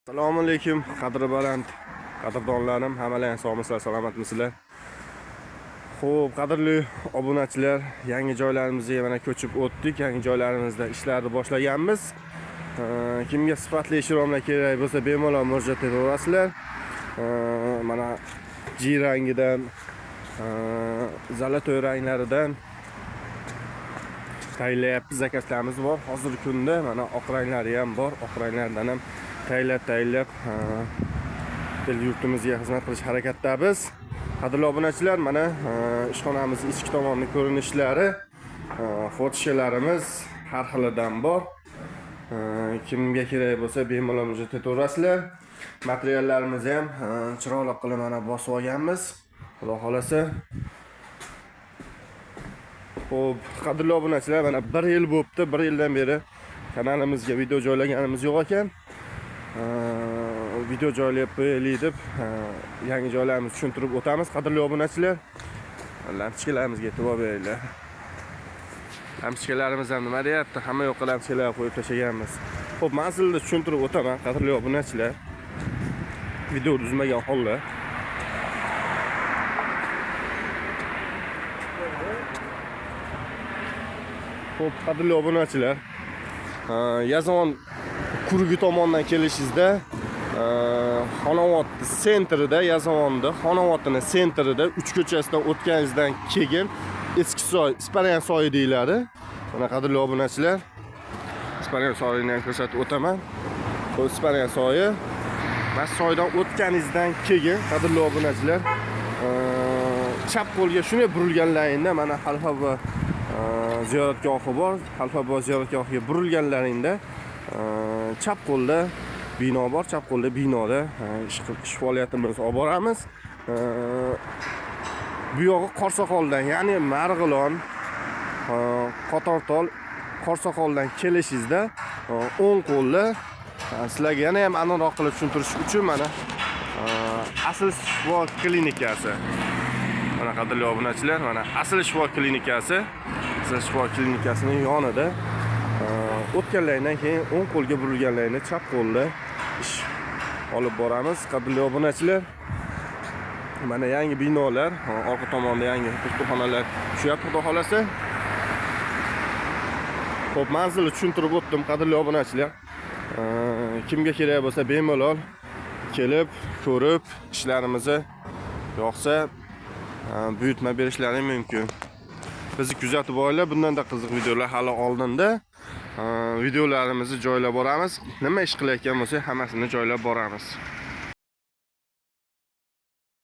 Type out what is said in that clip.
Assalomu alaykum, qadri baland qadrdonlarim, hammalar sog'misizlar, salomatmisizlar? Xo'p, qadrli obunachilar, yangi joylarimizga mana ko'chib o'tdik. Yangi joylarimizda ishlarni boshlaganmiz. Kimga sifatli ishtiromlar kerak bo'lsa, bemalol murojaat etaverasizlar. Mana G rangidan, zalatoy ranglaridan tayyorlayapmiz, zakazlarimiz bor. Hozirgi kunda mana oq ranglari ham bor. Oq ranglardan ham tayyorlab yurtimizga xizmat qilish harakatdamiz. Qadrli obunachilar, mana ishxonamizning ichki tomoni ko'rinishlari, fotoshkalarimiz har xilidan bor. Kimga kerak bo'lsa bemalol murojaat etaverasizlar. Materiallarimizni ham chiroyli qilib mana bosib olganmiz. Xudo xolasa. Xo'p, qadrli obunachilar, mana 1 yil bo'libdi. 1 yildan beri kanalimizga video joylaganimiz yo'q ekan. Video joylab qo'yaylik deb yangi joylarimizni tushuntirib o'tamiz. Qadrli obunachilar, lampochkalarimizga e'tibor beringlar. Lampochkalarimiz ham nima deyapti? Hamma yoqqa lampochkalar qo'yib tashlaganmiz. Xo'p, manzilni tushuntirib o'taman, qadrli obunachilar. Video uzmagan holda. Xo'p, qadrli obunachilar, Yazon Kurgi tomondan kelishingizda Xonavot sentrida, Yazonni Xonovatning sentrida 3 ko'chasidan o'tganingizdan keyin eski soy, Isparyan soyi deyiladi. Mana qadrli obunachilar, Isparyan soyini ham ko'rsatib o'taman. Bu Isparyan soyi. Va soydan o'tganingizdan keyin qadrli obunachilar, chap qo'lga shunday burilganlaringda mana Xalfa ziyoratgohi bor. Xalfa ziyoratgohiga burilganlaringda chap qo'lda bino bor. Chap qo'lda binoda ish faoliyatimizni olib boramiz. Bu yog'i Qorsoqoldan, ya'ni Marg'ilon, Qotortol, Qorsoqoldan kelishingizda o'ng qo'lda sizlarga yana ham aniqroq qilib tushuntirish uchun mana Asl shifo klinikasi. Mana qadrli obunachilar, mana Asl shifo klinikasi. Asl shifo klinikasining yonida o'tganlardan keyin o'ng qo'lga burilganlarni chap qo'lda ish olib boramiz. Qadrli obunachilar, mana yangi binolar, orqa tomonda yangi kutubxonalar tushyapti, xudo xolasa. Xo'p, manzilni tushuntirib o'tdim, qadrli obunachilar. Kimga kerak bo'lsa bemalol kelib, ko'rib, ishlarimizni yoqsa buyurtma berishlari mumkin. Bizni kuzatib olinglar. Bundan da qiziq videolar hali oldinda. Videolarimizni joylab boramiz. Nima ish qilayotgan bo'lsak, hammasini joylab boramiz.